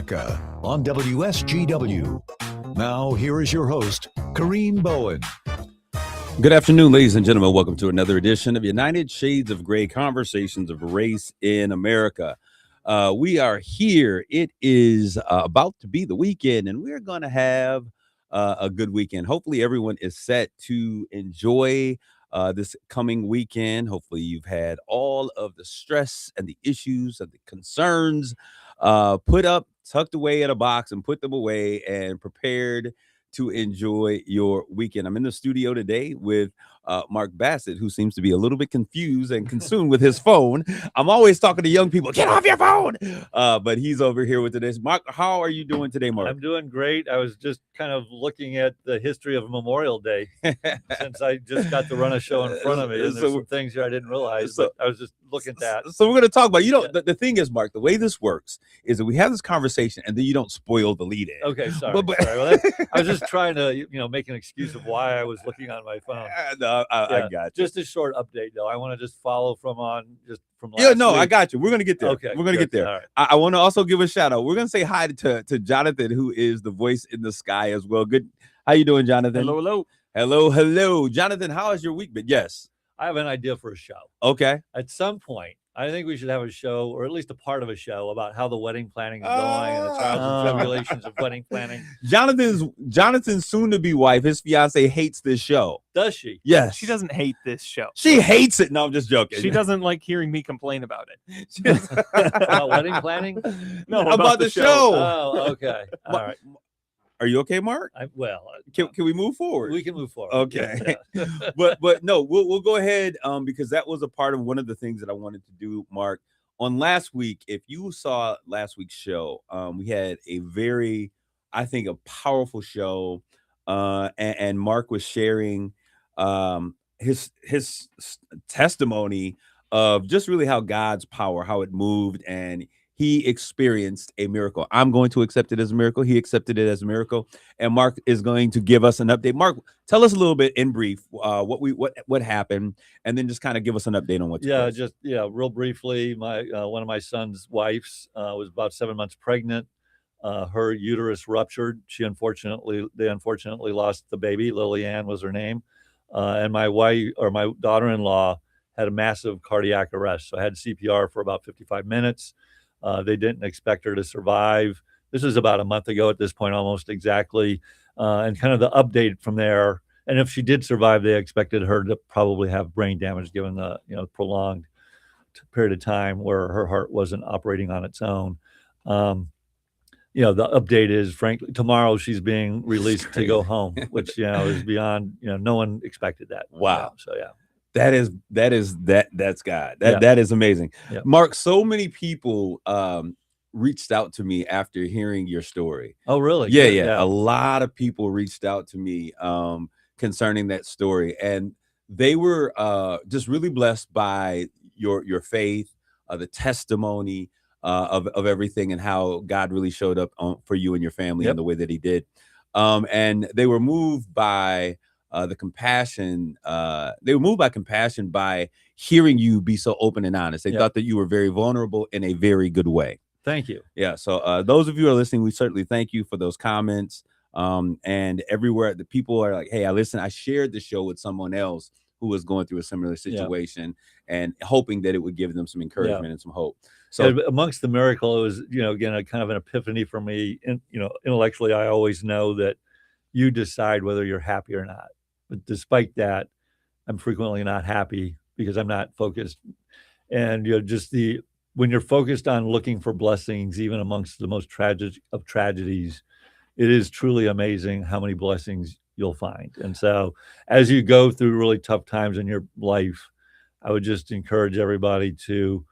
America on WSGW. Now, here is your host, Kareem Bowen. Good afternoon, ladies and gentlemen. Welcome to another edition of United Shades of Gray, Conversations of Race in America. We are here. It is about to be the weekend, and we're going to have a good weekend. Hopefully, everyone is set to enjoy this coming weekend. Hopefully, you've had all of the stress and the issues and the concerns put up, tucked away in a box, and put them away and prepared to enjoy your weekend. I'm in the studio today with Mark Bassett, who seems to be a little bit confused and consumed with his phone. I'm always talking to young people, get off your phone. But he's over here with this. Mark, how are you doing today, Mark? I'm doing great. I was just kind of looking at the history of Memorial Day since I just got to run a show in front of me. And there's some things here I didn't realize, but I was just looking at that. So we're going to talk about, the thing is, Mark, the way this works is that we have this conversation and then you don't spoil the lead in. Okay, sorry. Sorry. Well, I was just trying to, make an excuse of why I was looking on my phone. I got you. Just a short update, though. I want to just follow from last week. I got you. We're going to get there. Okay, we're going to get there. Right. I want to also give a shout out. We're going to say hi to Jonathan, who is the voice in the sky as well. Good. How you doing, Jonathan? Hello. Jonathan, how has your week been? Yes. I have an idea for a show. Okay. At some point, I think we should have a show, or at least a part of a show, about how the wedding planning is going and the trials and tribulations of wedding planning. Jonathan's soon-to-be wife, his fiance, hates this show. Does she? Yes. She doesn't hate this show. She hates it. No, I'm just joking. She doesn't like hearing me complain about it. About wedding planning? No, about the show. Oh, okay. All right. Are you okay, Mark? Can we move forward? We can move forward. Okay. but no, we'll go ahead because that was a part of one of the things that I wanted to do, Mark. On last week, if you saw last week's show, we had a very, I think, a powerful show, and Mark was sharing his testimony of just really how God's power, how it moved, and he experienced a miracle. I'm going to accept it as a miracle. He accepted it as a miracle. And Mark is going to give us an update. Mark, tell us a little bit in brief what happened, and then just kind of give us an update on what. Real briefly. One of my son's wives was about 7 months pregnant. Her uterus ruptured. They unfortunately lost the baby. Lillian was her name. And my daughter-in-law had a massive cardiac arrest. So I had CPR for about 55 minutes. They didn't expect her to survive. This is about a month ago at this point, almost exactly. And kind of the update from there. And if she did survive, they expected her to probably have brain damage given the prolonged period of time where her heart wasn't operating on its own. The update is, frankly, tomorrow she's being released to go home, which is beyond, no one expected that. Wow. So yeah. That's God. That is amazing. Yeah. Mark, so many people reached out to me after hearing your story. Oh, really? Yeah. A lot of people reached out to me concerning that story, and they were just really blessed by your faith, the testimony of everything, and how God really showed up for you and your family in the way that he did. And they were moved by the compassion. They were moved by compassion by hearing you be so open and honest. They thought that you were very vulnerable in a very good way. Thank you. Yeah. So those of you who are listening, we certainly thank you for those comments. And everywhere the people are like, hey, I shared the show with someone else who was going through a similar situation and hoping that it would give them some encouragement and some hope. So amongst the miracle, it was, again, a kind of an epiphany for me. And, intellectually, I always know that you decide whether you're happy or not. But despite that, I'm frequently not happy because I'm not focused. And when you're focused on looking for blessings, even amongst the most tragic of tragedies, it is truly amazing how many blessings you'll find. And so as you go through really tough times in your life, I would just encourage everybody to,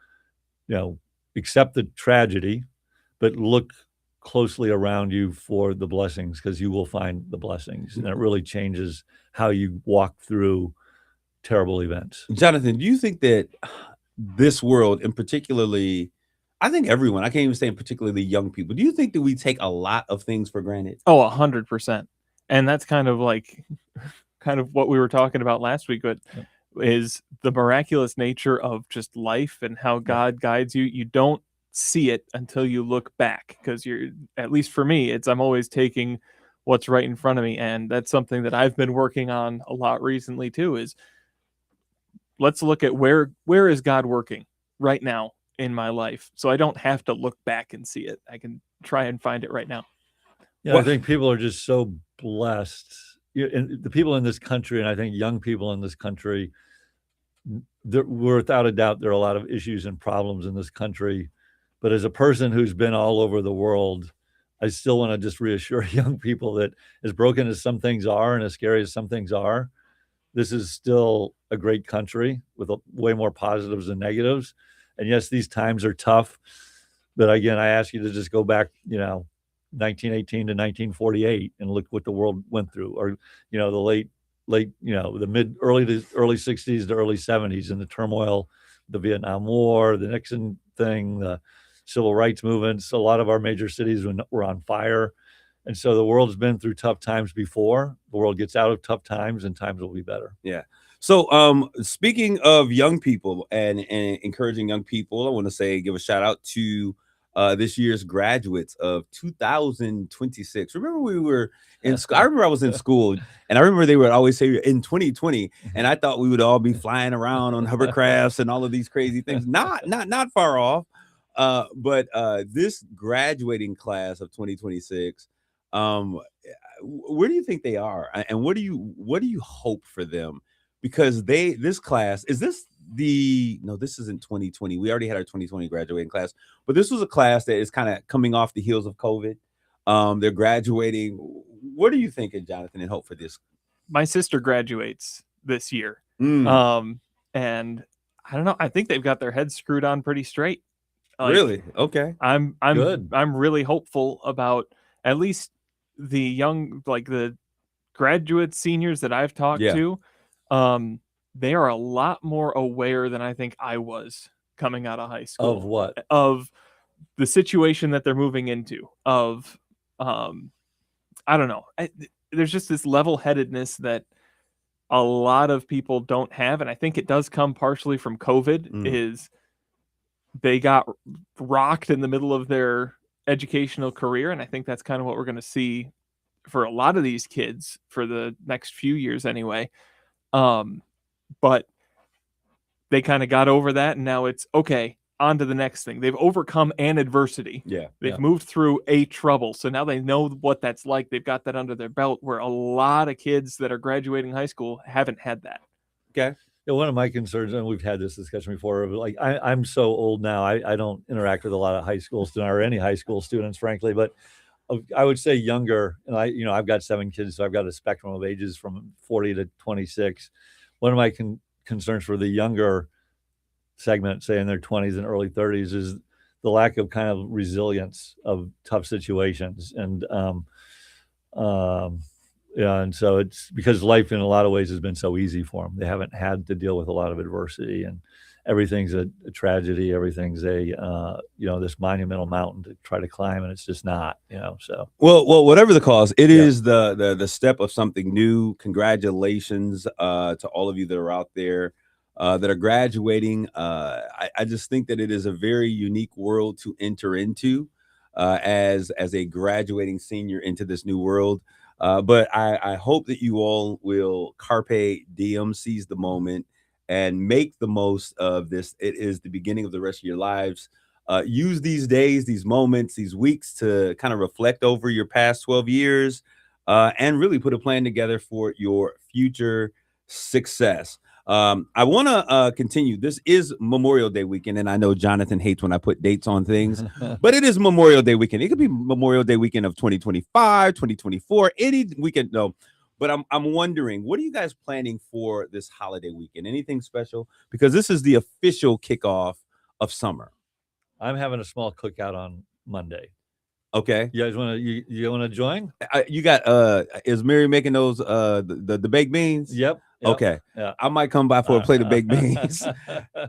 accept the tragedy, but look closely around you for the blessings, because you will find the blessings, and it really changes how you walk through terrible events. Jonathan, do you think that this world, and particularly, I think everyone, I can't even say particularly young people, do you think that we take a lot of things for granted? Oh, 100%. And that's kind of what we were talking about last week, but is the miraculous nature of just life and how God guides you. You don't see it until you look back, because you're, at least for me, I'm always taking what's right in front of me. And that's something that I've been working on a lot recently too, is let's look at where is God working right now in my life, so I don't have to look back and see it. I can try and find it right now. Yeah, I think people are just so blessed. And the people in this country, and I think young people in this country, without a doubt, there are a lot of issues and problems in this country. But as a person who's been all over the world, I still want to just reassure young people that as broken as some things are and as scary as some things are, this is still a great country with way more positives than negatives. And yes, these times are tough. But again, I ask you to just go back, 1918 to 1948 and look what the world went through, or, the late, the early 60s to early 70s, and the turmoil, the Vietnam War, the Nixon thing, the civil rights movements. A lot of our major cities were on fire. And so the world's been through tough times before. The world gets out of tough times and times will be better. Yeah. So speaking of young people and encouraging young people, I want to give a shout out to this year's graduates of 2026. Remember we were in school. I remember I was in school, and I remember they would always say in 2020, and I thought we would all be flying around on hovercrafts and all of these crazy things. Not far off. But this graduating class of 2026, where do you think they are, and what do you hope for them? Because this class, this isn't 2020. We already had our 2020 graduating class, but this was a class that is kind of coming off the heels of COVID. They're graduating. What are you thinking, Jonathan, and hope for this? My sister graduates this year. And I don't know. I think they've got their heads screwed on pretty straight. Really? Okay. I'm Good. I'm really hopeful about at least the young, the graduate seniors that I've talked to. They are a lot more aware than I think I was coming out of high school. Of what? Of the situation that they're moving into. Of I don't know. There's just this level-headedness that a lot of people don't have, and I think it does come partially from COVID. Is they got rocked in the middle of their educational career, and I think that's kind of what we're going to see for a lot of these kids for the next few years anyway. But they kind of got over that, and now it's okay, on to the next thing. They've overcome an adversity. They've moved through a trouble, so now they know what that's like. They've got that under their belt, where a lot of kids that are graduating high school haven't had that. Okay. Yeah, one of my concerns, and we've had this discussion before, I'm so old now, I don't interact with a lot of high school students or any high school students, frankly, but I would say younger, and I've got 7 kids, so I've got a spectrum of ages from 40 to 26. One of my concerns for the younger segment, say in their 20s and early 30s, is the lack of kind of resilience of tough situations. And and so it's because life in a lot of ways has been so easy for them. They haven't had to deal with a lot of adversity, and everything's a tragedy. Everything's this monumental mountain to try to climb, and it's just not, so. Well, whatever the cause, it is the step of something new. Congratulations to all of you that are out there that are graduating. I just think that it is a very unique world to enter into as a graduating senior into this new world. But I hope that you all will carpe diem, seize the moment, and make the most of this. It is the beginning of the rest of your lives. Use these days, these moments, these weeks to kind of reflect over your past 12 years and really put a plan together for your future success. I want to continue. This is Memorial Day weekend, and I know Jonathan hates when I put dates on things, but it is Memorial Day weekend. It could be Memorial Day weekend of 2025, 2024, any weekend. No, but I'm wondering, what are you guys planning for this holiday weekend? Anything special? Because this is the official kickoff of summer. I'm having a small cookout on Monday. Okay. You guys want to join? You got is Mary making those the baked beans? Yep. Okay. Yeah. I might come by for a plate of baked beans.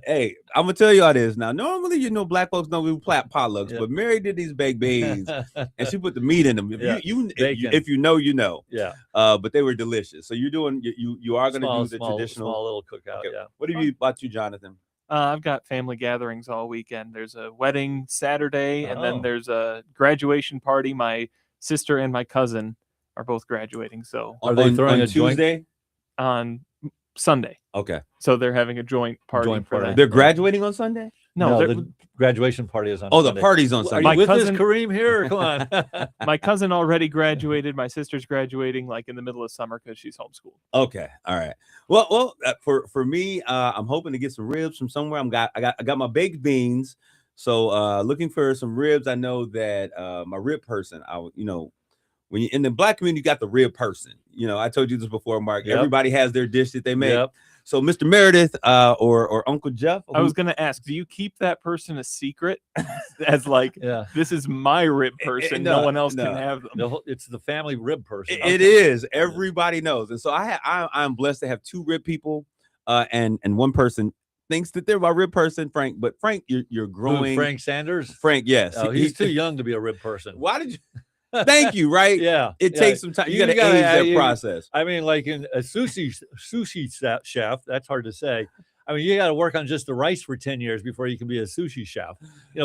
Hey, I'm gonna tell you how this now. Normally, black folks don't do potlucks, but Mary did these baked beans and she put the meat in them. If you know, you know. Yeah. But they were delicious. So you're doing you are gonna do the traditional small little cookout. Okay. Yeah. What about you, Jonathan? I've got family gatherings all weekend. There's a wedding Saturday, and then Oh. there's a graduation party. My sister and my cousin are both graduating, so Are they throwing on a joint? Tuesday? on Sunday. Okay. So they're having a joint party Joint for party. that. They're graduating on Sunday? No, they're- the graduation party is on Oh, the Sunday. party's on Are Sunday. you with cousin- us, Kareem, here? Come on. my cousin already graduated. My sister's graduating like in the middle of summer because she's homeschooled. Okay, all right. Well, for me, I'm hoping to get some ribs from somewhere. I got my baked beans, so looking for some ribs. I know that my rib person, when you in the Black community, you got the rib person. I told you this before, Mark. Yep. Everybody has their dish that they make. Yep. So Mr. Meredith or Uncle Jeff. I was going to ask, do you keep that person a secret as like, Yeah. this is my rib person, no, no one else no. can have them? It's the family rib person. It is. Everybody knows, and so I'm blessed to have two rib people, and one person thinks that they're my rib person, Frank. But Frank, you're growing. Frank Sanders. Frank, yes. Oh, he's too young to be a rib person. Why did you? Thank you. Right. Yeah. It yeah. takes some time. You got to age that process. I mean, like in a sushi chef, that's hard to say. I mean, you got to work on just the rice for 10 years before you can be a sushi chef.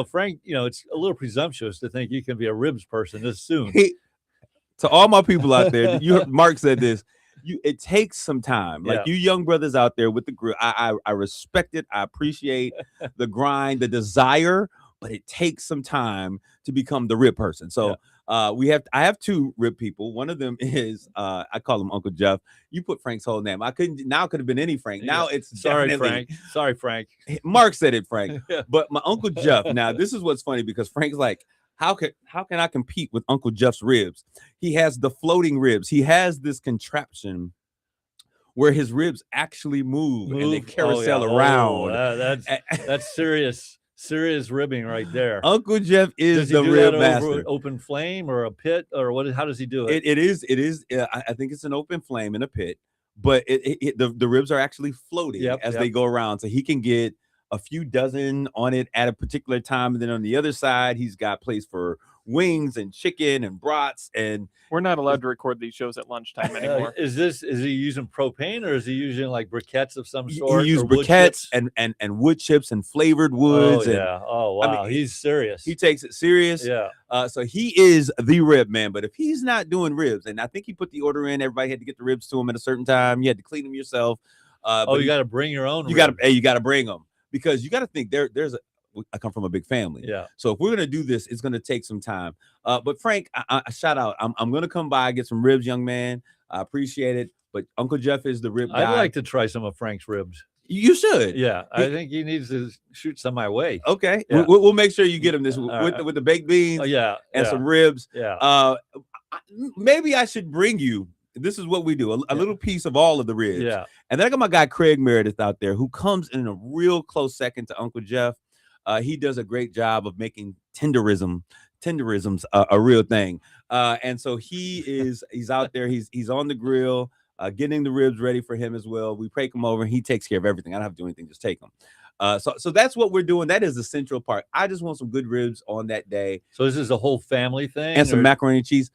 Frank, it's a little presumptuous to think you can be a ribs person this soon. To all my people out there, Mark said this. It takes some time. Like you young brothers out there with the grill. I respect it. I appreciate the grind, the desire, but it takes some time to become the rib person. So I have two rib people. One of them is I call him Uncle Jeff. You put Frank's whole name. It could have been any Frank. Now it's Sorry, Frank. Sorry, Frank. Mark said it, Frank. But my Uncle Jeff. Now this is what's funny because Frank's like, how can I compete with Uncle Jeff's ribs? He has the floating ribs. He has this contraption where his ribs actually move. And they carousel around. That's serious ribbing right there. Uncle Jeff is the rib master. Over open flame or a pit or what? How does he do it? It is. I think it's an open flame in a pit, but the ribs are actually floating as they go around, so he can get a few dozen on it at a particular time, and then on the other side, he's got place for wings and chicken and brats. And we're not allowed to record these shows at lunchtime anymore. Is he using propane or is he using like briquettes of some sort? He used briquettes and wood chips and flavored woods. Oh, yeah. Oh, wow. I mean, he's serious. He takes it serious. Yeah. So he is the rib man. But if he's not doing ribs, and I think he put the order in, everybody had to get the ribs to him at a certain time. You had to clean them yourself. But you got to bring your own. You got to bring them, because you got to think I come from a big family. Yeah. So if we're gonna do this, it's gonna take some time. But Frank, I shout out. I'm gonna come by, get some ribs, young man. I appreciate it. But Uncle Jeff is the rib guy. I'd like to try some of Frank's ribs. You should. Yeah, I think he needs to shoot some my way. Okay. Yeah. We'll make sure you get him this with the baked beans. And some ribs. Yeah. Maybe I should bring you. This is what we do, a little piece of all of the ribs. Yeah. And then I got my guy Craig Meredith out there, who comes in a real close second to Uncle Jeff. He does a great job of making tenderisms a real thing. And so he's out there. He's on the grill, getting the ribs ready for him as well. We take him over and he takes care of everything. I don't have to do anything, just take them. So that's what we're doing. That is the central part. I just want some good ribs on that day. So this is a whole family thing? And some macaroni and cheese.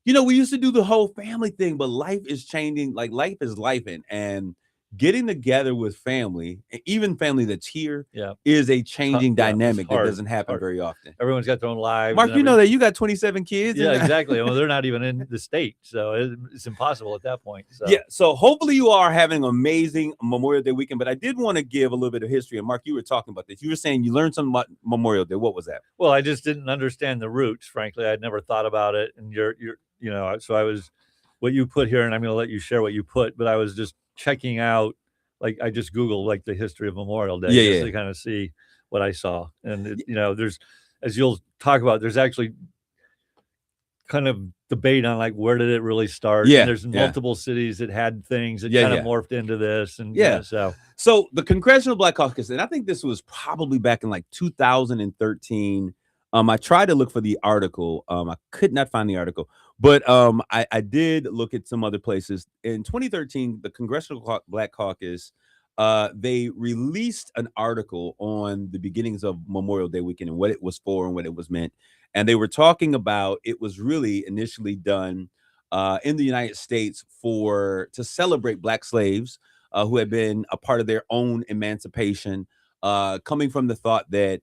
We used to do the whole family thing, but life is changing. Like life is lifing, and getting together with family, even family that's here, is a changing dynamic that doesn't happen very often. Everyone's got their own lives. Mark, you know that you got 27 kids. Yeah, exactly. Well, they're not even in the state, so it's impossible at that point. So. Yeah, so hopefully you are having an amazing Memorial Day weekend, but I did want to give a little bit of history. And Mark, you were talking about this. You were saying you learned something about Memorial Day. What was that? Well, I just didn't understand the roots. Frankly, I'd never thought about it. And so I was, what you put here, and I'm going to let you share what you put, but I was just checking out, like I just Googled like the history of Memorial Day just to kind of see what I saw. And there's, as you'll talk about, there's actually kind of debate on like where did it really start. Yeah, and there's multiple cities that had things that kind of morphed into this. And so the Congressional Black Caucus, and I think this was probably back in like 2013. I tried to look for the article. I could not find the article, but I did look at some other places. In 2013, the Congressional Black Caucus, they released an article on the beginnings of Memorial Day weekend and what it was for and what it was meant. And they were talking about it was really initially done in the United States to celebrate Black slaves who had been a part of their own emancipation. coming from the thought that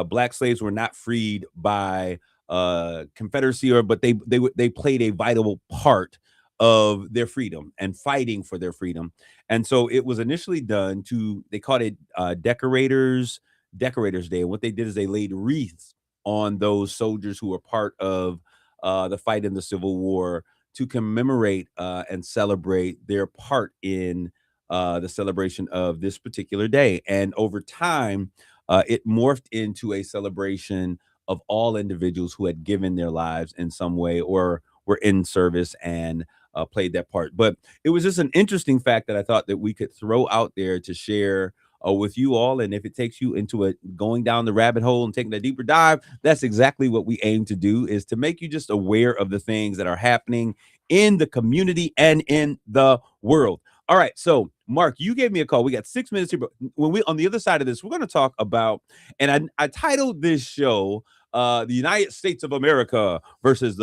black slaves were not freed by Confederacy, but they played a vital part of their freedom and fighting for their freedom. And so it was initially done they called it Decorators Day. And what they did is they laid wreaths on those soldiers who were part of the fight in the Civil War to commemorate and celebrate their part in the celebration of this particular day. And over time, it morphed into a celebration of all individuals who had given their lives in some way or were in service and played that part. But it was just an interesting fact that I thought that we could throw out there to share with you all. And if it takes you into going down the rabbit hole and taking a deeper dive, that's exactly what we aim to do, is to make you just aware of the things that are happening in the community and in the world. All right. So, Mark, you gave me a call. We got 6 minutes here, but when we on the other side of this, we're going to talk about, and I titled this show, the United States of America versus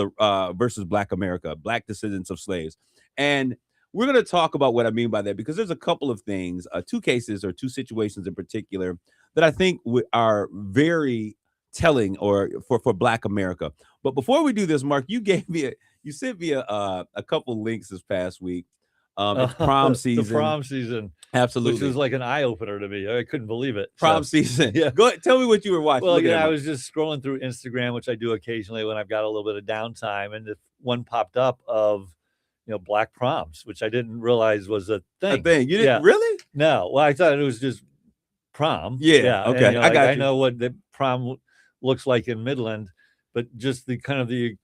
Black America, Black descendants of slaves. And we're going to talk about what I mean by that, because there's a couple of things, two cases or two situations in particular that I think are very telling for Black America. But before we do this, Mark, you sent me a couple links this past week. It's prom season. The prom season. Absolutely. Which was like an eye-opener to me. I couldn't believe it. Prom season. Yeah. Go ahead, tell me what you were watching. Well, I was just scrolling through Instagram, which I do occasionally when I've got a little bit of downtime, and one popped up of, Black proms, which I didn't realize was a thing. You didn't really? No. Well, I thought it was just prom. Yeah. Okay. And, I know what the prom looks like in Midland, but just the kind of the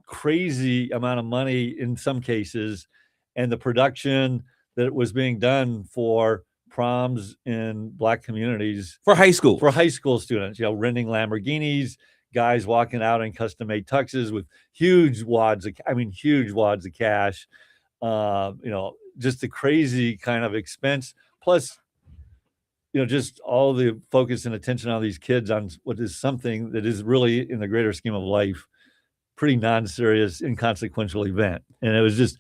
crazy amount of money in some cases, and the production that was being done for proms in Black communities for high school students, renting Lamborghinis, guys walking out in custom-made tuxes with huge wads of cash, just the crazy kind of expense, plus, just all the focus and attention on these kids on what is something that is really, in the greater scheme of life, pretty non-serious, inconsequential event. And it was just,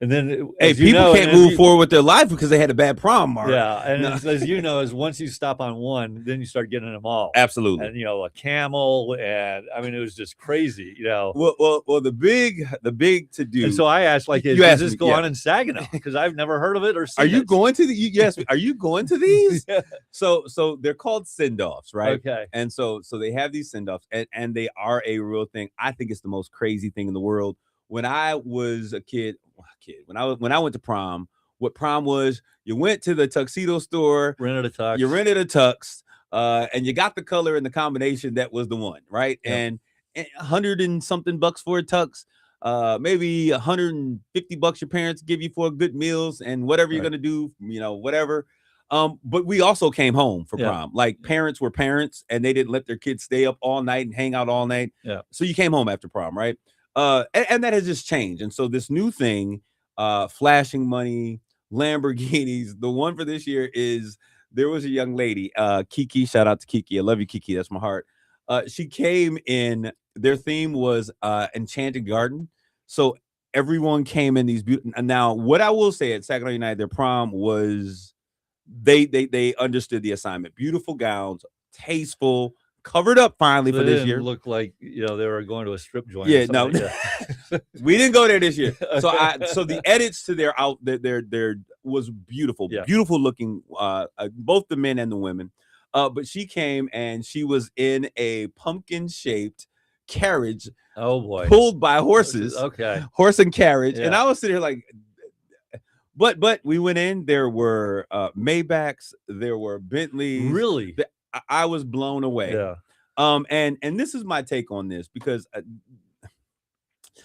and then, people can't move forward with their life because they had a bad prom, Mark. Yeah, and as you know, once you stop on one, then you start getting them all. Absolutely. And a camel, and I mean, it was just crazy. Well, the big to do. And so I asked, does this go on in Saginaw? Because I've never heard of it or seen it. Are you going to are you going to these? Yeah. So they're called send-offs, right? Okay. And so they have these send-offs, and they are a real thing. I think it's the most crazy thing in the world. When I was a kid, when I went to prom, what prom was, you went to the tuxedo store, rented a tux, and you got the color and the combination that was the one, right? Yep. And $100 and something for a tux, maybe $150 your parents give you for good meals and whatever you're gonna do, whatever. But we also came home for prom. Like, parents were parents, and they didn't let their kids stay up all night and hang out all night. Yeah. So you came home after prom, right? And that has just changed. And so this new thing, flashing money, Lamborghinis, the one for this year is, there was a young lady, Kiki, shout out to Kiki. I love you, Kiki. That's my heart. She came in, their theme was Enchanted Garden. So everyone came in these beautiful. Now, what I will say at Saginaw United, their prom was, they understood the assignment. Beautiful gowns, tasteful, covered up finally for this year. Looked like they were going to a strip joint. Yeah, no, we didn't go there this year. So so the edits to their was beautiful, beautiful looking, both the men and the women. But she came and she was in a pumpkin shaped carriage. Oh boy, pulled by horses. Okay, horse and carriage, and I was sitting here like. But we went in. There were Maybachs. There were Bentleys. Really. I was blown away. Yeah. And this is my take on this, because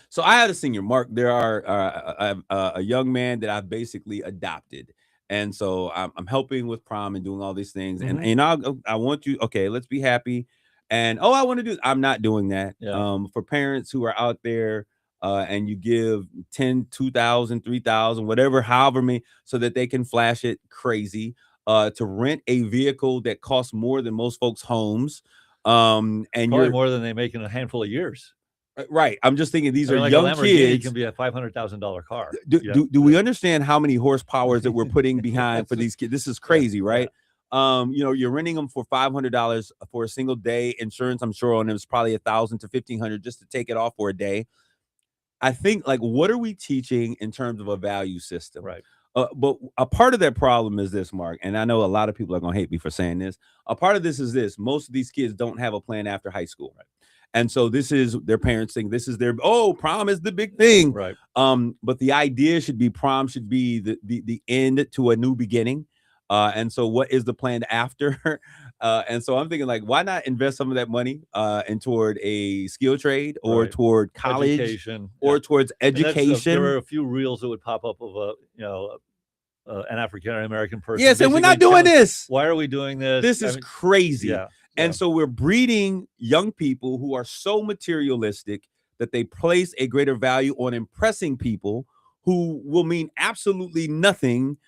so I had a senior, Mark. There are a young man that I've basically adopted, and so I'm helping with prom and doing all these things. Mm-hmm. And I want you. Okay, let's be happy. And I want to do. I'm not doing that. Yeah. For parents who are out there. And you give 10, 2,000, 3,000, whatever, however many, so that they can flash it crazy. To rent a vehicle that costs more than most folks' homes, and probably more than they make in a handful of years. Right. I'm just thinking these are like young a kids. Can be a $500,000 car. Do we understand how many horsepowers that we're putting behind for these kids? This is crazy, right? You're renting them for $500 for a single day. Insurance, I'm sure on them is probably $1,000 to $1,500 just to take it off for a day. I think, like, what are we teaching in terms of a value system? Right. But a part of that problem is this, Mark, and I know a lot of people are going to hate me for saying this. A part of this is this: most of these kids don't have a plan after high school, right? And so this is their parents think this is their prom is the big thing, Right. But the idea should be prom should be the end to a new beginning. And so what is the plan after? And so I'm thinking, like, why not invest some of that money and toward a skill trade or Right. toward college Education. or towards And education? there are a few reels that would pop up of an African American person. Yes, and we're not basically doing telling, this. Why are we doing this? This is crazy. Yeah. And so we're breeding young people who are so materialistic that they place a greater value on impressing people who will mean absolutely nothing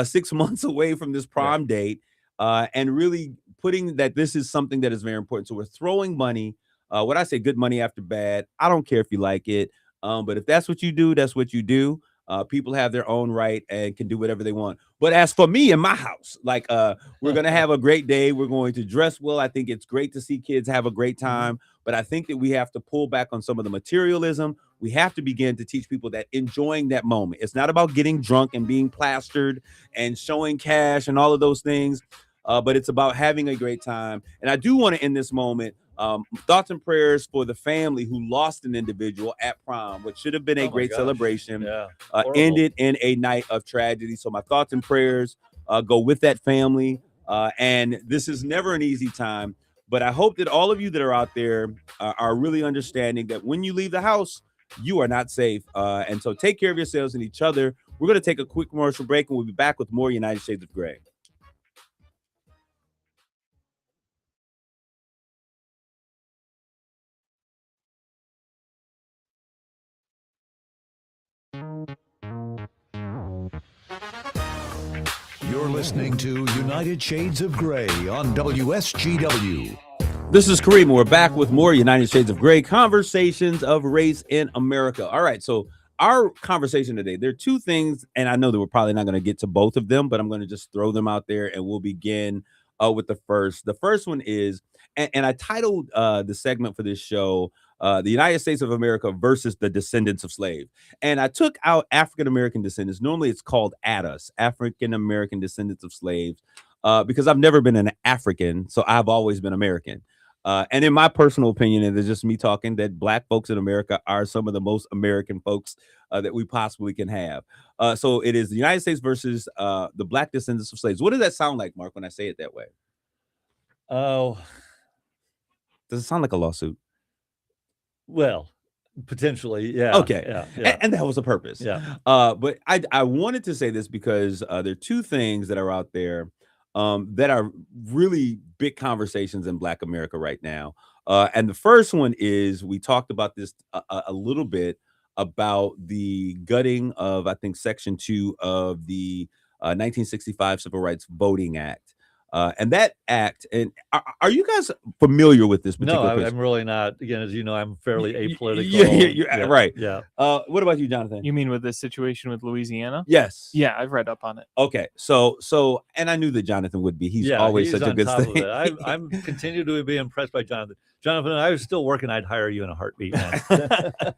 6 months away from this prom date, and really putting that this is something that is very important. So we're throwing money. What I say, good money after bad. I don't care if you like it, but if that's what you do, that's what you do. People have their own right and can do whatever they want. But as for me in my house, like, we're going to have a great day. We're going to dress well. I think it's great to see kids have a great time. But I think that we have to pull back on some of the materialism. We have to begin to teach people that enjoying that moment. It's not about getting drunk and being plastered and showing cash and all of those things, but it's about having a great time. And I do want to end this moment. Thoughts and prayers for the family who lost an individual at prom, which should have been a great celebration, ended in a night of tragedy. So my thoughts and prayers go with that family. And this is never an easy time, but I hope that all of you that are out there are really understanding that when you leave the house, you are not safe. And so take care of yourselves and each other. We're going to take a quick commercial break and we'll be back with more United Shades of Gray. You're listening to United Shades of Gray on WSGW. This is Kareem. We're back with more United Shades of Gray, conversations of race in America. All right, so our conversation today, there are two things, and I know that we're probably not going to get to both of them, but I'm going to just throw them out there, and we'll begin with the first. The first one is, and I titled the segment for this show, the United States of America versus the descendants of slaves. And I took out African-American descendants. Normally it's called ADUS, African-American descendants of slaves, because I've never been an African, so I've always been American. And in my personal opinion, and it's just me talking, that Black folks in America are some of the most American folks that we possibly can have. So it is the United States versus the Black descendants of slaves. What does that sound like, Mark, when I say it that way? Oh, does it sound like a lawsuit? Well, potentially, yeah. Okay, yeah. And that was the purpose. Yeah. But I wanted to say this because there are two things that are out there that are really big conversations in Black America right now. And the first one is, we talked about this a little bit, about the gutting of, I think, Section 2 of the 1965 Civil Rights Voting Act. And that act, and are you guys familiar with this particular? No, I'm really not. Again, as you know, I'm fairly apolitical. Yeah, right. Yeah. What about you, Jonathan? You mean with this situation with Louisiana? Yes. Yeah, I've read up on it. Okay, so, and I knew that Jonathan would be. He's always such a good thing. I'm continue to be impressed by Jonathan. Jonathan, if I was still working, I'd hire you in a heartbeat, man.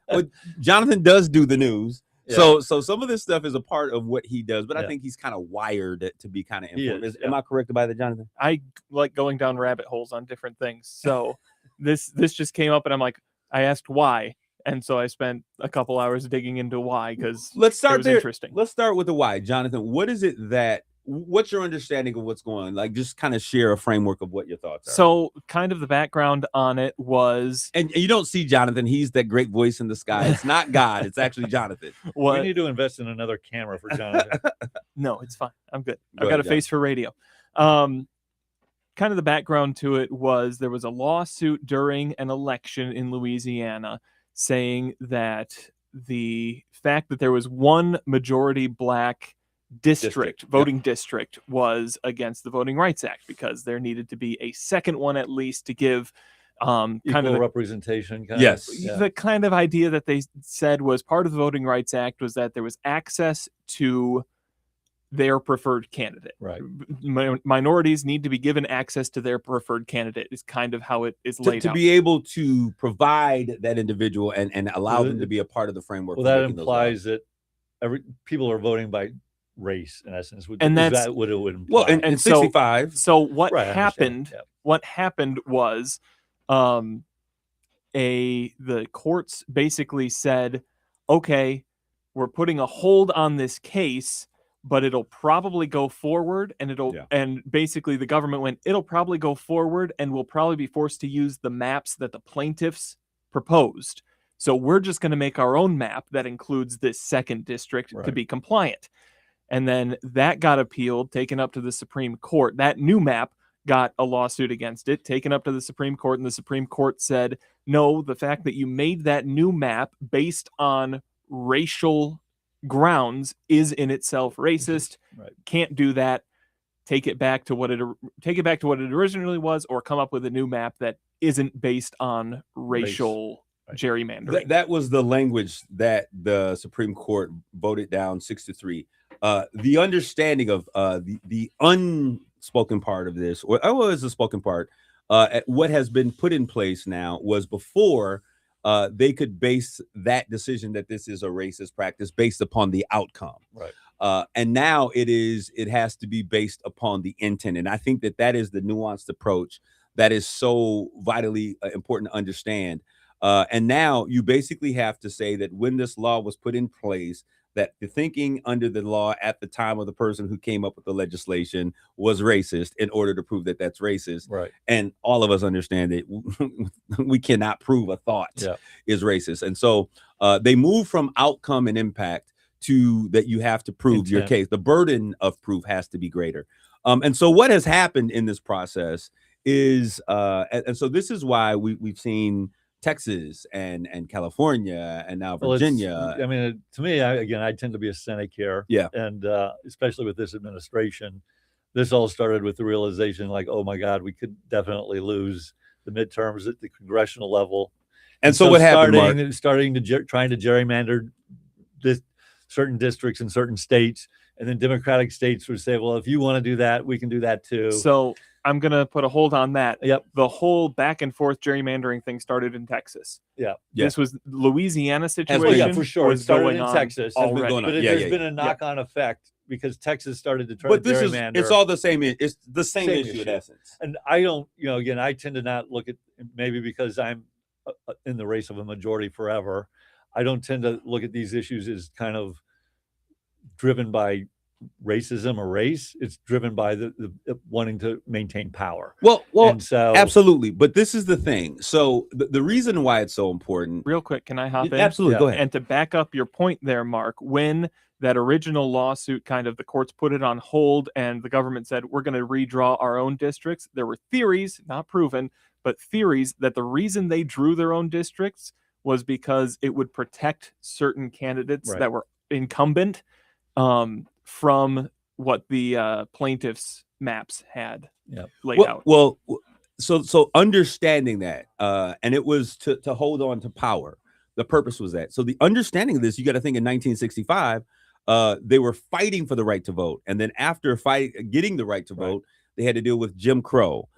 Well, Jonathan does do the news. Yeah. So some of this stuff is a part of what he does, but I think he's kind of wired to be kind of informed. Am I correct about that, Jonathan? I like going down rabbit holes on different things. So this just came up and I'm like, I asked why. And so I spent a couple hours digging into why, because let's start there. Interesting. Let's start with the why. Jonathan, what is it what's your understanding of what's going on? Like, just kind of share a framework of what your thoughts are. So kind of the background on it was... And you don't see Jonathan. He's that great voice in the sky. It's not God. It's actually Jonathan. We need to invest in another camera for Jonathan. No, it's fine. I'm good. I've got a face for radio. Kind of the background to it was there was a lawsuit during an election in Louisiana saying that the fact that there was one majority Black voting district was against the Voting Rights Act, because there needed to be a second one at least to give kind of representation. The kind of idea that they said was part of the Voting Rights Act was that there was access to their preferred candidate. Right. Minorities need to be given access to their preferred candidate is kind of how it is laid to out. be able to provide that individual and allow them to be a part of the framework. Well, for that making those implies laws. that people are voting by race, in essence. And is that's that what it would imply? Well, and 65. So what Right, I understand. happened? Yeah. What happened was, the courts basically said, okay, we're putting a hold on this case, but it'll probably go forward, and and basically the government went, it'll probably go forward, and we'll probably be forced to use the maps that the plaintiffs proposed. So we're just going to make our own map that includes this second district to be compliant. And then that got appealed, taken up to the Supreme Court. That new map got a lawsuit against it, taken up to the Supreme Court, and the Supreme Court said, no, the fact that you made that new map based on racial grounds is in itself racist. Right. Can't do that. Take it back to what it originally was, or come up with a new map that isn't based on racial gerrymandering. That was the language that the Supreme Court voted down 6-3. The understanding of the unspoken part of this, or is the spoken part, what has been put in place now was before they could base that decision that this is a racist practice based upon the outcome. Right. And now it has to be based upon the intent. And I think that is the nuanced approach that is so vitally important to understand. And now you basically have to say that when this law was put in place, that the thinking under the law at the time of the person who came up with the legislation was racist in order to prove that that's racist. Right. And all of us understand that we cannot prove a thought is racist. And so they move from outcome and impact to that you have to prove your case. The burden of proof has to be greater. And so what has happened in this process is, and so this is why we've seen Texas and California and now Virginia. I mean, to me, I tend to be a cynic here. Yeah. And especially with this administration, this all started with the realization like, oh my God, we could definitely lose the midterms at the congressional level. And so what happened, Mark? Trying to gerrymander certain districts in certain states. And then Democratic states would say, well, if you want to do that, we can do that too. So I'm going to put a hold on that. Yep. The whole back and forth gerrymandering thing started in Texas. Yeah. This was Louisiana situation. Yeah, for sure. It started in Texas. Already. But there's been a knock-on effect because Texas started to try to gerrymander. It's all the same. It's the same issue in essence. And I don't, again, I tend to not look at, maybe because I'm in the race of a majority forever, I don't tend to look at these issues as kind of driven by racism or race. It's driven by the wanting to maintain power. Well, and so absolutely. But this is the thing. So the reason why it's so important. Real quick, can I hop in? Absolutely. Go ahead. And to back up your point there, Mark, when that original lawsuit the courts put it on hold and the government said, we're going to redraw our own districts, there were theories, not proven, but theories that the reason they drew their own districts was because it would protect certain candidates that were incumbent from what the plaintiffs' maps had laid out. Well, so understanding that, and it was to hold on to power. The purpose was that. So the understanding of this, you got to think in 1965, they were fighting for the right to vote, and then after getting the right to vote, they had to deal with Jim Crow.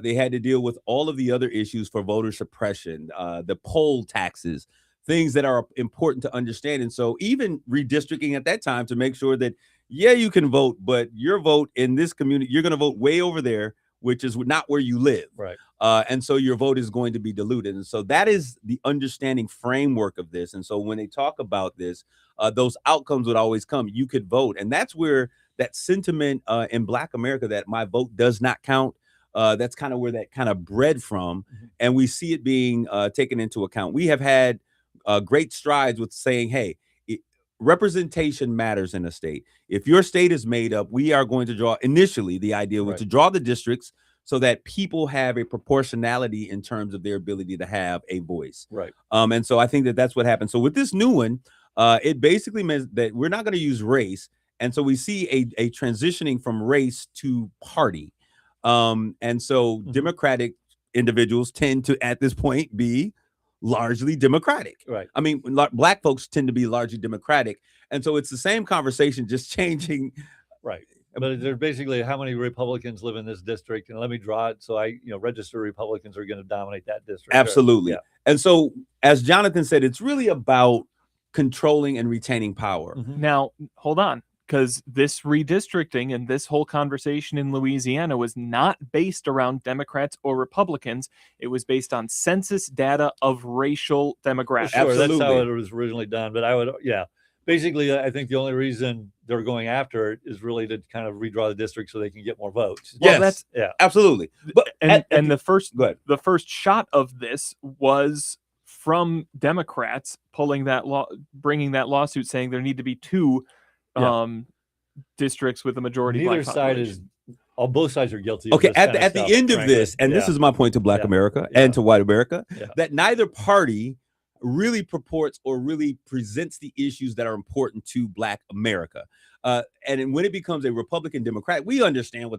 They had to deal with all of the other issues for voter suppression, the poll taxes, things that are important to understand. And so even redistricting at that time to make sure that, you can vote, but your vote in this community, you're going to vote way over there, which is not where you live. Right. And so your vote is going to be diluted. And so that is the understanding framework of this. And so when they talk about this, those outcomes would always come. You could vote. And that's where that sentiment in Black America that my vote does not count, that's kind of where that kind of bred from. Mm-hmm. And we see it being taken into account. We have had great strides with saying, hey, representation matters in a state. If your state is made up, we are going to draw, initially the idea was to draw the districts so that people have a proportionality in terms of their ability to have a voice. Right. And so I think that's what happened. So with this new one, it basically means that we're not going to use race. And so we see a transitioning from race to party. And so Democratic individuals tend to, at this point, be largely Democratic. Right. I mean, Black folks tend to be largely Democratic. And so it's the same conversation, just changing Right. But there's basically how many Republicans live in this district, and let me draw it so registered Republicans are going to dominate that district. Absolutely. Yeah. And so, as Jonathan said, it's really about controlling and retaining power. Mhm. Now, hold on, because this redistricting and this whole conversation in Louisiana was not based around Democrats or Republicans. It was based on census data of racial demographics. Sure, that's how Absolutely. it was originally done. But basically, I think the only reason they're going after it is really to kind of redraw the district so they can get more votes. Yes, that's absolutely. But the first go ahead. the first shot of this was from Democrats bringing that lawsuit saying there need to be two districts with a majority Neither black side population. both sides are guilty. Okay, of this at the end of this, and this is my point to Black America and to white America, that neither party really purports or really presents the issues that are important to Black America. And when it becomes a Republican Democrat, we understand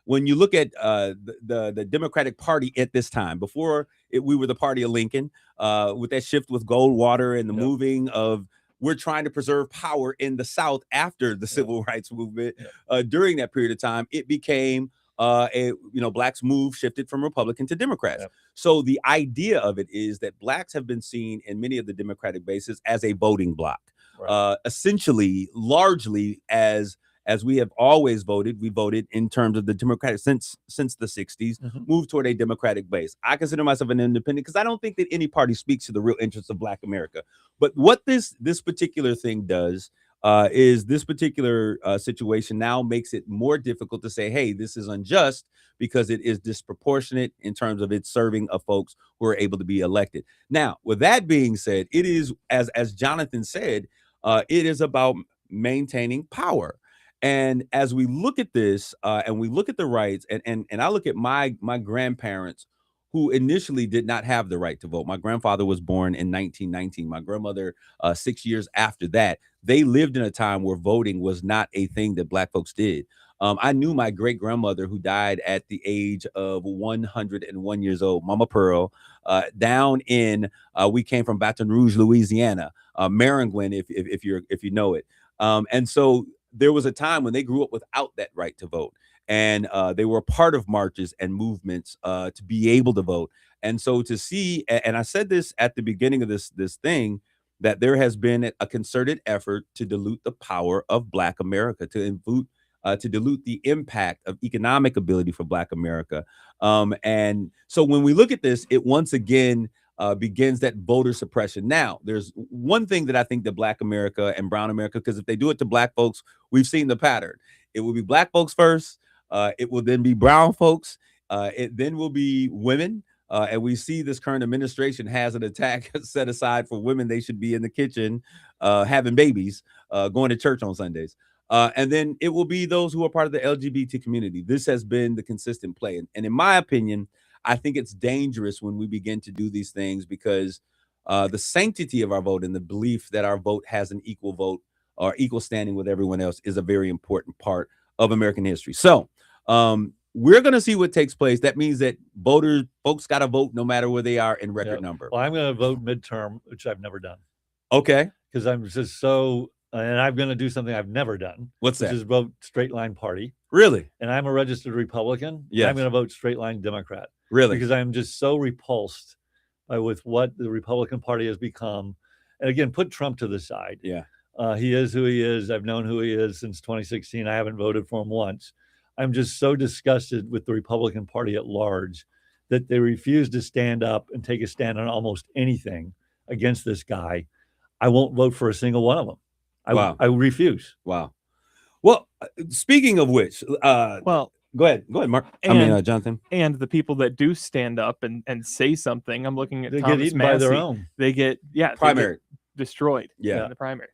when you look at the Democratic Party at this time, before we were the party of Lincoln, with that shift with Goldwater and the moving of, we're trying to preserve power in the South after the Civil Rights Movement. During that period of time, it became Blacks shifted from Republican to Democrats. So the idea of it is that Blacks have been seen in many of the Democratic bases as a voting bloc, essentially, largely as we have always voted. We voted in terms of the Democratic since the 60s, moved toward a Democratic base. I consider myself an independent because I don't think that any party speaks to the real interests of Black America. But what this particular thing does is this particular situation now makes it more difficult to say, hey, this is unjust, because it is disproportionate in terms of its serving of folks who are able to be elected. Now, with that being said, it is, as Jonathan said, it is about maintaining power. And as we look at this and we look at the rights, and I look at my grandparents who initially did not have the right to vote. My grandfather was born in 1919. My grandmother, 6 years after that. They lived in a time where voting was not a thing that Black folks did. I knew my great grandmother, who died at the age of 101 years old, Mama Pearl, down in we came from Baton Rouge, Louisiana, Maringouin, if you know it. And so there was a time when they grew up without that right to vote. And they were part of marches and movements to be able to vote. And so to see, and I said this at the beginning of this thing, that there has been a concerted effort to dilute the power of Black America, to dilute the impact of economic ability for Black America. And so when we look at this, it once again begins that voter suppression. Now, there's one thing that I think that Black America and Brown America, because if they do it to Black folks, we've seen the pattern. It will be Black folks first. It will then be brown folks. It then will be women. And we see this current administration has an attack set aside for women. They should be in the kitchen having babies, going to church on Sundays. And then it will be those who are part of the LGBT community. This has been the consistent play. And in my opinion, I think it's dangerous when we begin to do these things, because the sanctity of our vote and the belief that our vote has an equal vote or equal standing with everyone else is a very important part of American history. So we're going to see what takes place. That means that folks got to vote no matter where they are in record number. Well, I'm going to vote midterm, which I've never done. Okay. Because I'm just so, and I'm going to do something I've never done. What's that? Which is vote straight line party. Really? And I'm a registered Republican. Yeah. I'm going to vote straight line Democrat. Really? Because I'm just so repulsed with what the Republican Party has become. And again, put Trump to the side. Yeah. He is who he is. I've known who he is since 2016. I haven't voted for him once. I'm just so disgusted with the Republican Party at large that they refuse to stand up and take a stand on almost anything against this guy. I won't vote for a single one of them. I refuse. Wow. Well, speaking of which, well, go ahead, Mark. Jonathan. And the people that do stand up and say something, I'm looking at they Thomas get eaten Massey, by their own. They get primary destroyed. Yeah, in the primary.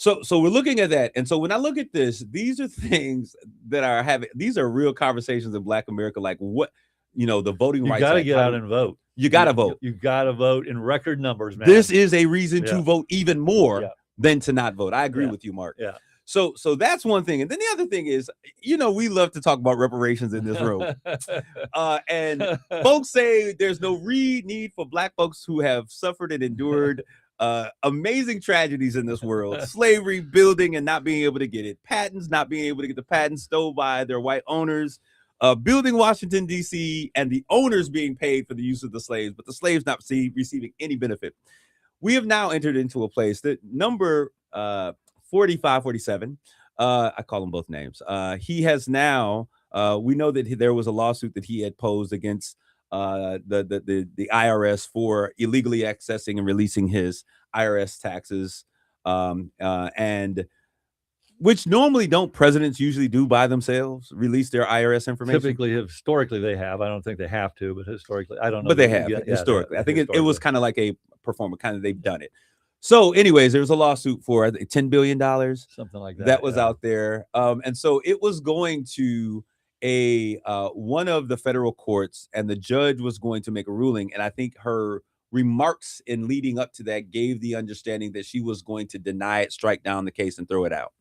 So we're looking at that, and so when I look at this, these are things that are having. These are real conversations in Black America, like what the voting rights. You got to get out and vote. You got to vote. You got to vote in record numbers, man. This is a reason to vote even more than to not vote. I agree with you, Mark. Yeah. So that's one thing, and then the other thing is, we love to talk about reparations in this room, and folks say there's no need for Black folks who have suffered and endured amazing tragedies in this world: slavery, building and not being able to get it, patents, not being able to get the patents stole by their white owners, building Washington, D.C., and the owners being paid for the use of the slaves, but the slaves not receiving any benefit. We have now entered into a place that number 4547, I call them both names. He has now, we know that there was a lawsuit that he had posed against the IRS for illegally accessing and releasing his IRS taxes, and which normally don't presidents usually do by themselves, release their IRS information? Typically, historically, they have. I don't think they have to, but historically, I don't know. But they have historically. I think it was kind of like a performer, kind of they've done it. So anyways, there was a lawsuit for I think $10 billion, something like that. That was out there. And so it was going to one of the federal courts, and the judge was going to make a ruling. And I think her remarks in leading up to that gave the understanding that she was going to deny it, strike down the case, and throw it out.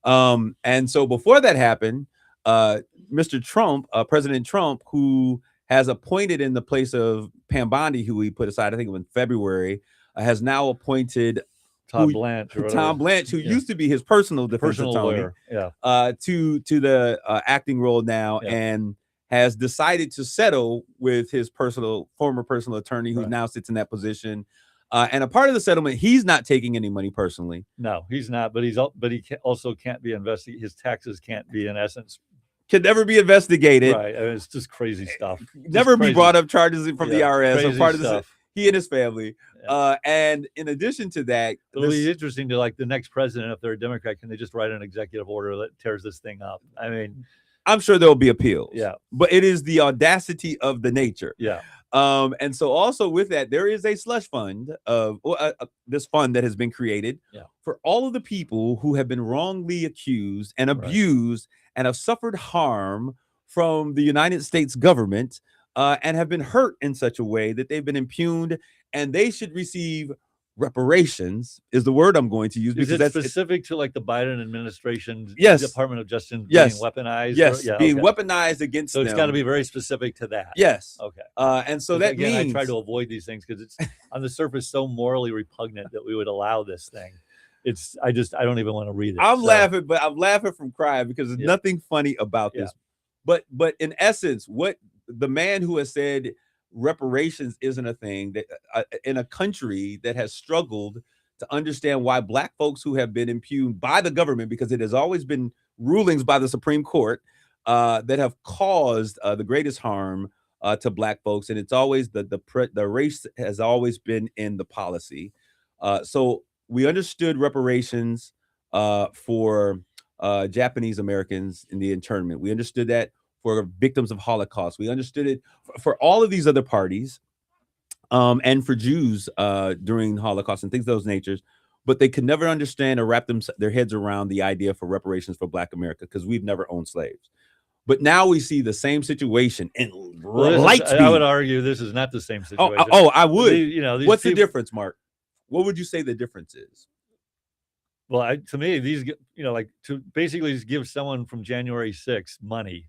And so before that happened, Mr. Trump, President Trump, who has appointed in the place of Pam Bondi, who we put aside, I think in February, has now appointed Tom Blanche, who used to be his personal defense attorney, to the acting role now, and has decided to settle with his former personal attorney, who now sits in that position. And a part of the settlement, he's not taking any money personally. No, he's not. But he also can't be investigated. His taxes can't be, in essence, can never be investigated. Right. I mean, it's just crazy stuff. Never be brought up charges from the IRS or part of stuff. He and his family. And in addition to that, it'll be interesting to the next president, if they're a Democrat, can they just write an executive order that tears this thing up? I mean, I'm sure there'll be appeals. Yeah. But it is the audacity of the nature. Yeah. And so also with that, there is a slush fund of this fund that has been created for all of the people who have been wrongly accused and abused and have suffered harm from the United States government, and have been hurt in such a way that they've been impugned, and they should receive reparations, is the word I'm going to use. Because that's specific to the Biden administration's Department of Justice being weaponized? Yes, being weaponized against them. So it's got to be very specific to that. Yes. Okay. And so that again, means... I try to avoid these things because it's on the surface so morally repugnant that we would allow this thing. I don't even want to read it. I'm laughing, but I'm laughing from crying because there's nothing funny about this. But in essence, what the man who has said reparations isn't a thing, that in a country that has struggled to understand why Black folks who have been impugned by the government, because it has always been rulings by the Supreme Court that have caused the greatest harm to Black folks, and it's always the race has always been in the policy. So we understood reparations for Japanese Americans in the internment. We understood that for victims of Holocaust. We understood it for all of these other parties, and for Jews during Holocaust and things of those natures, but they could never understand or wrap their heads around the idea for reparations for Black America, because we've never owned slaves. But now we see the same situation in light speed. I would argue this is not the same situation. I would. What's the difference, Mark? What would you say the difference is? Well, to me, these, to basically just give someone from January 6th money,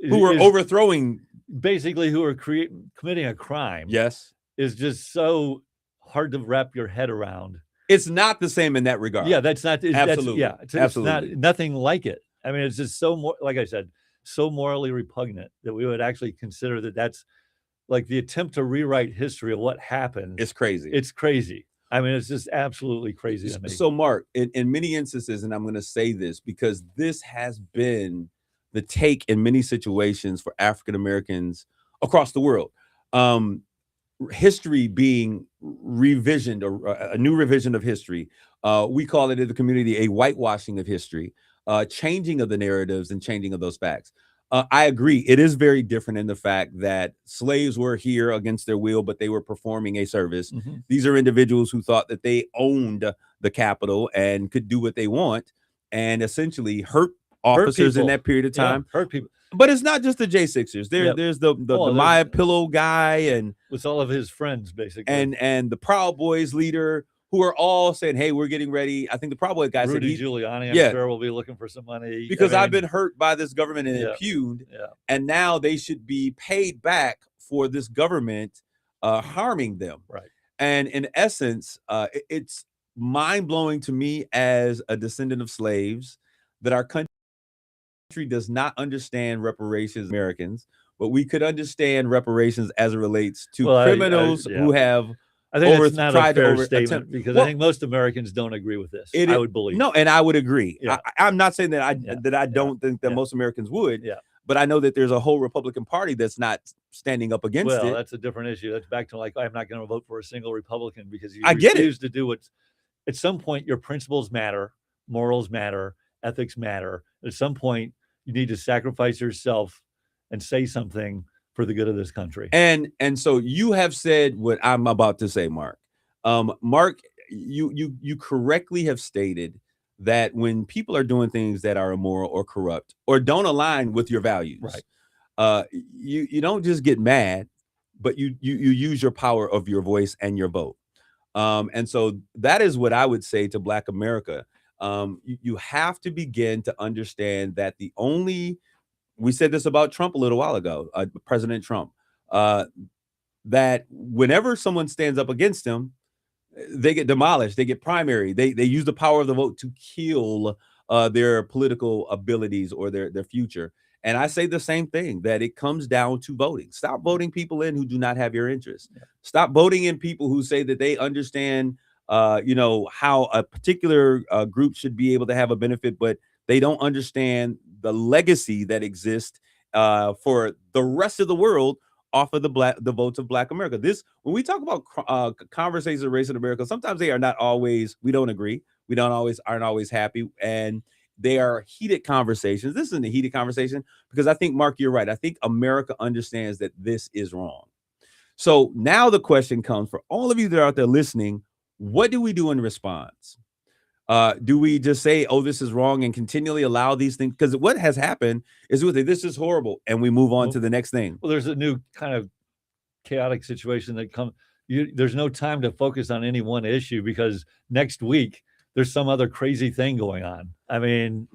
who are overthrowing, basically, who are committing a crime. Yes, is just so hard to wrap your head around. It's not the same in that regard. Yeah, that's not absolutely. It's not nothing like it. I mean, it's just like I said, so morally repugnant that we would actually consider that's like the attempt to rewrite history of what happened. It's crazy. It's crazy. I mean, it's just absolutely crazy to me. So, Mark, in many instances, and I'm going to say this because this has been the take in many situations for African Americans across the world, history being revisioned, or a new revision of history. We call it in the community a whitewashing of history, changing of the narratives and changing of those facts. I agree. It is very different in the fact that slaves were here against their will, but they were performing a service. Mm-hmm. These are individuals who thought that they owned the Capitol and could do what they want, and essentially hurt officers in that period of time. Hurt people. But it's not just the J6ers. There's the My Pillow guy, and with all of his friends, basically, and the Proud Boys leader, who are all saying, "Hey, we're getting ready." I think the Proud Boy guy said, Giuliani, I'm sure, will be looking for some money because I've been hurt by this government and impugned, and now they should be paid back for this government harming them. Right. And in essence, it's mind-blowing to me as a descendant of slaves that our country does not understand reparations Americans, but we could understand reparations as it relates to Well, criminals who have I think that's not a tried to fair over statement attempt. because Well, I think most Americans don't agree with this. it I is- would believe. No, and I would agree. Yeah. I'm not saying that I Yeah. don't think that Yeah. most Americans would, Yeah. but I know that there's a whole Republican Party that's not standing up against Well, it. that's a different issue. That's back to like, I'm not going to vote for a single Republican because you I get it. refuse to do what's. At some point, your principles matter, morals matter, ethics matter. At some point, you need to sacrifice yourself and say something for the good of this country. And so you have said what I'm about to say, Mark. Mark, you correctly have stated that when people are doing things that are immoral or corrupt or don't align with your values, Right. You don't just get mad, but you use your power of your voice and your vote. And so that is what I would say to Black America. You have to begin to understand that we said this about Trump a little while ago, President Trump, that whenever someone stands up against him, they get demolished, they get primary, they use the power of the vote to kill their political abilities or their future. And I say the same thing, that it comes down to voting. Stop voting people in who do not have your interests. Yeah. Stop voting in people who say that they understand, how a particular group should be able to have a benefit, but they don't understand the legacy that exists for the rest of the world off of the votes of Black America. When we talk about conversations of race in America, sometimes they are not always. We don't agree. We aren't always happy, and they are heated conversations. This isn't a heated conversation because I think, Mark, you're right. I think America understands that this is wrong. So now the question comes for all of you that are out there listening: what do we do in response? Do we just say, "Oh, this is wrong," and continually allow these things? Because what has happened is we say, "This is horrible," and we move on to the next thing. Well, there's a new kind of chaotic situation that comes. There's no time to focus on any one issue because next week there's some other crazy thing going on. I mean,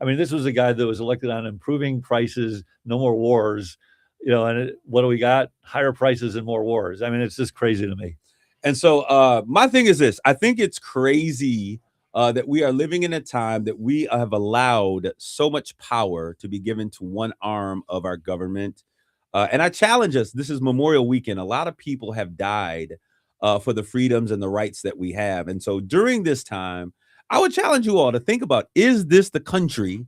this was a guy that was elected on improving prices, no more wars, and what do we got? Higher prices and more wars. I mean, it's just crazy to me. And so my thing is this: I think it's crazy that we are living in a time that we have allowed so much power to be given to one arm of our government. And I challenge us. This is Memorial Weekend. A lot of people have died for the freedoms and the rights that we have. And so during this time, I would challenge you all to think about, is this the country?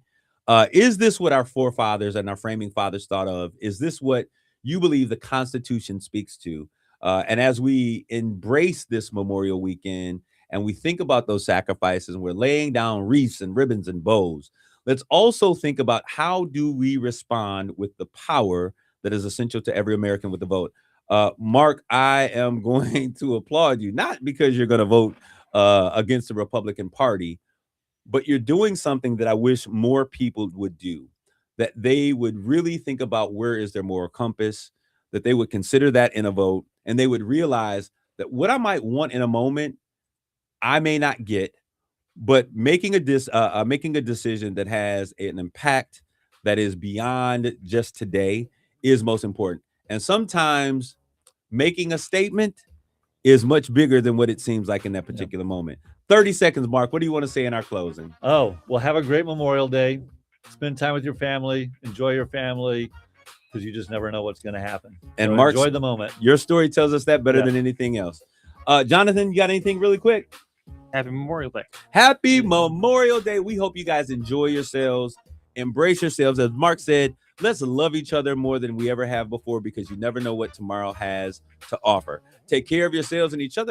Is this what our forefathers and our framing fathers thought of? Is this what you believe the Constitution speaks to? And as we embrace this Memorial Weekend and we think about those sacrifices and we're laying down wreaths and ribbons and bows, let's also think about how do we respond with the power that is essential to every American with the vote. Mark, I am going to applaud you, not because you're going to vote against the Republican Party, but you're doing something that I wish more people would do, that they would really think about where is their moral compass, that they would consider that in a vote, and they would realize that what I might want in a moment, I may not get, but making a decision that has an impact that is beyond just today is most important. And sometimes making a statement is much bigger than what it seems like in that particular moment. 30 seconds, Mark. What do you want to say in our closing? Oh, well, have a great Memorial Day. Spend time with your family. Enjoy your family, because you just never know what's going to happen. And so Mark, enjoy the moment. Your story tells us that better than anything else. Jonathan, you got anything really quick? Happy Memorial Day. Happy Memorial Day. We hope you guys enjoy yourselves. Embrace yourselves. As Mark said, let's love each other more than we ever have before, because you never know what tomorrow has to offer. Take care of yourselves and each other.